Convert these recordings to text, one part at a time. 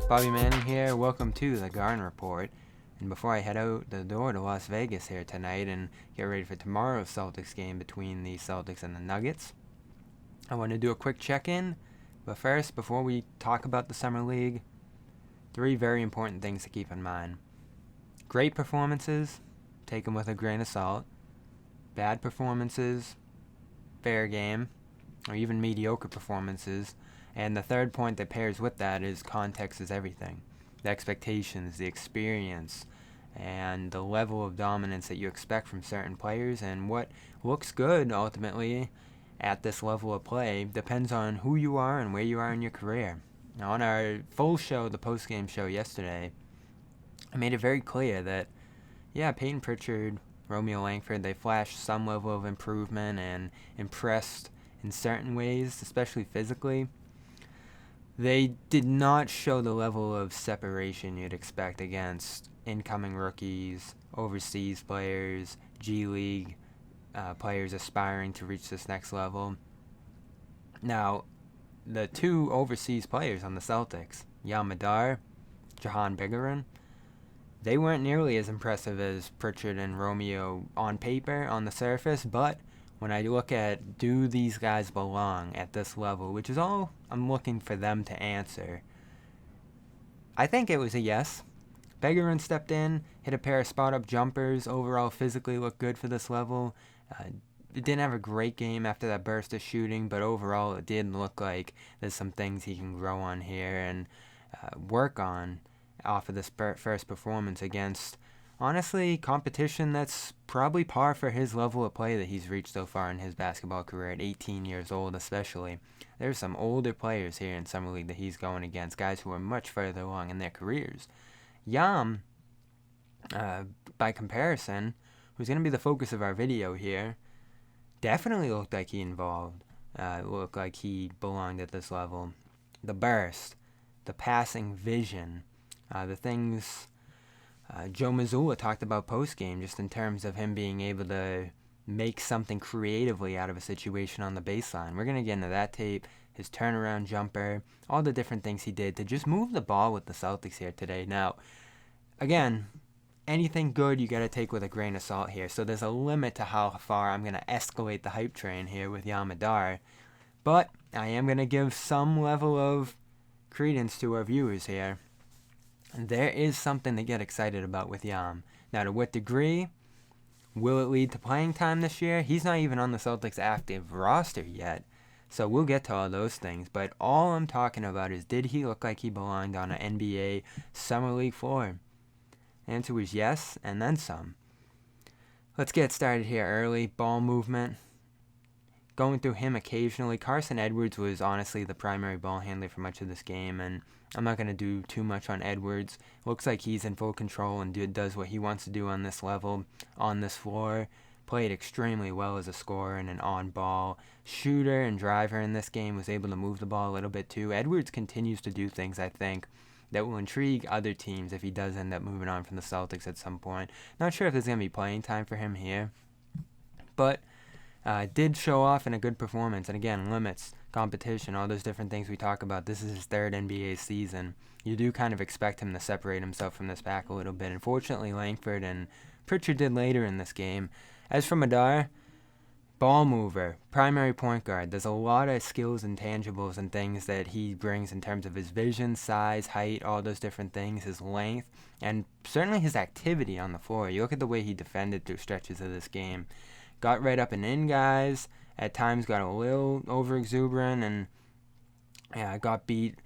Bobby Manning here. Welcome to the Garden Report. And before I head out the door to Las Vegas here tonight and get ready for tomorrow's Celtics game between the Celtics and the Nuggets, I want to do a quick check-in. But first, before we talk about the Summer League, 3 very important things to keep in mind. Great performances, take them with a grain of salt. Bad performances, fair game, or even mediocre performances. And the third point that pairs with that is context is everything. The expectations, the experience, and the level of dominance that you expect from certain players, and what looks good ultimately at this level of play depends on who you are and where you are in your career. Now, on our full show, the post-game show yesterday, I made it very clear that, Peyton Pritchard, Romeo Langford, they flashed some level of improvement and impressed in certain ways, especially physically. They did not show the level of separation you'd expect against incoming rookies, overseas players, G League players aspiring to reach this next level. Now, the 2 overseas players on the Celtics, Yam Madar, Jahan Bigaran, they weren't nearly as impressive as Pritchard and Romeo on paper, on the surface, but when I look at, do these guys belong at this level, which is all I'm looking for them to answer, I think it was a yes. Bigaran stepped in, hit a pair of spot-up jumpers, overall physically looked good for this level. It didn't have a great game after that burst of shooting, but overall it did look like there's some things he can grow on here and work on off of this first performance against, honestly, competition that's probably par for his level of play that he's reached so far in his basketball career at 18 years old especially. There's some older players here in Summer League that he's going against, guys who are much further along in their careers. Yam, by comparison, who's going to be the focus of our video here, definitely looked like he involved. Looked like he belonged at this level. The burst, the passing vision, the things Joe Mazzulla talked about post-game, just in terms of him being able to make something creatively out of a situation on the baseline. We're going to get into that tape, his turnaround jumper, all the different things he did to just move the ball with the Celtics here today. Now, again, anything good you got to take with a grain of salt here, so there's a limit to how far I'm going to escalate the hype train here with Yam Madar, but I am going to give some level of credence to our viewers here. There is something to get excited about with Yam. Now, to what degree? Will it lead to playing time this year? He's not even on the Celtics active roster yet, so we'll get to all those things. But all I'm talking about is, did he look like he belonged on an NBA Summer League floor? The answer was yes, and then some. Let's get started here early. Ball movement. Going through him occasionally. Carson Edwards was honestly the primary ball handler for much of this game, and I'm not going to do too much on Edwards. Looks like he's in full control and does what he wants to do on this level, on this floor. Played extremely well as a scorer and an on-ball shooter and driver in this game. Was able to move the ball a little bit too. Edwards continues to do things, I think, that will intrigue other teams if he does end up moving on from the Celtics at some point. Not sure if there's going to be playing time for him here, but did show off in a good performance. And again, limits, competition, all those different things we talk about. This is his 3rd NBA season. You do kind of expect him to separate himself from this pack a little bit. Unfortunately, Langford and Pritchard did later in this game. As for Madar, ball mover, primary point guard. There's a lot of skills and tangibles and things that he brings in terms of his vision, size, height, all those different things, his length, and certainly his activity on the floor. You look at the way he defended through stretches of this game. Got right up and in guys, at times got a little over-exuberant, and got beat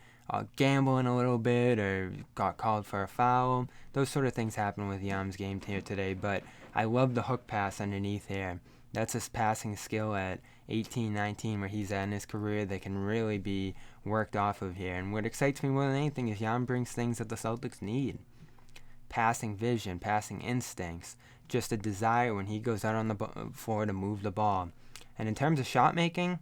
gambling a little bit or got called for a foul. Those sort of things happen with Yam's game here today, but I love the hook pass underneath here. That's his passing skill at 18, 19, where he's at in his career that can really be worked off of here. And what excites me more than anything is Yam brings things that the Celtics need. Passing vision, passing instincts, just a desire when he goes out on the floor to move the ball. And in terms of shot making,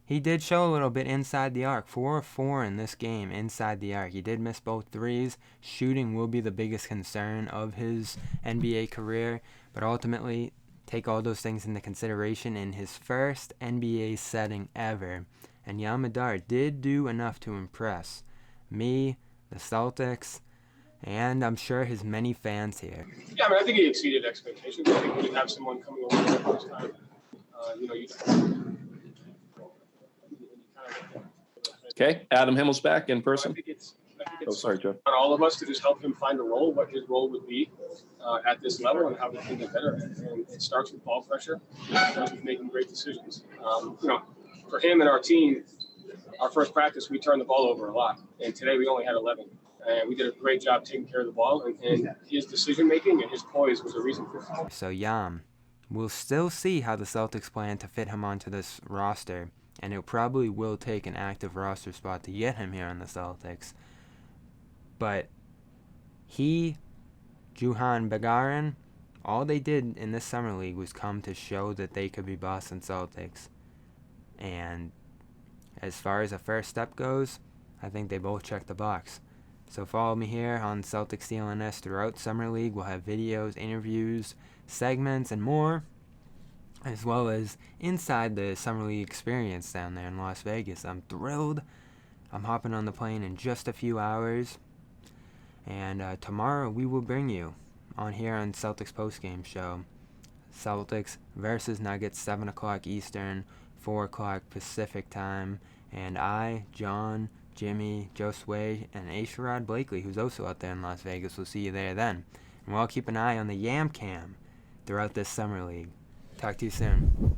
he did show a little bit inside the arc. 4 of 4 in this game inside the arc. He did miss both threes. Shooting will be the biggest concern of his NBA career, but ultimately, take all those things into consideration in his first NBA setting ever. And Yam Madar did do enough to impress me, the Celtics, and I'm sure his many fans here. Yeah, I mean, I think he exceeded expectations. I think when you have someone coming over for the first time, Okay, Adam Himmel's back in person. I think it's sorry, Joe. on all of us to just help him find a role, what his role would be at this level, and how we can get better. And it starts with ball pressure. It starts with making great decisions. For him and our team, our first practice, we turned the ball over a lot. And today we only had 11. And we did a great job taking care of the ball. And his decision-making and his poise was a reason for it. So Yam, we'll still see how the Celtics plan to fit him onto this roster. And it probably will take an active roster spot to get him here on the Celtics. But he, Juhan Begarin, all they did in this summer league was come to show that they could be Boston Celtics. And as far as a first step goes, I think they both check the box. So follow me here on Celtics CLNS throughout Summer League. We'll have videos, interviews, segments, and more, as well as inside the Summer League experience down there in Las Vegas. I'm thrilled. I'm hopping on the plane in just a few hours. And tomorrow we will bring you on here on Celtics postgame show. Celtics versus Nuggets, 7 o'clock Eastern, 4 o'clock Pacific time. And I, John, Jimmy, Josue, and Asherrod Blakely, who's also out there in Las Vegas, will see you there then. And we'll all keep an eye on the Yam Cam throughout this Summer League. Talk to you soon.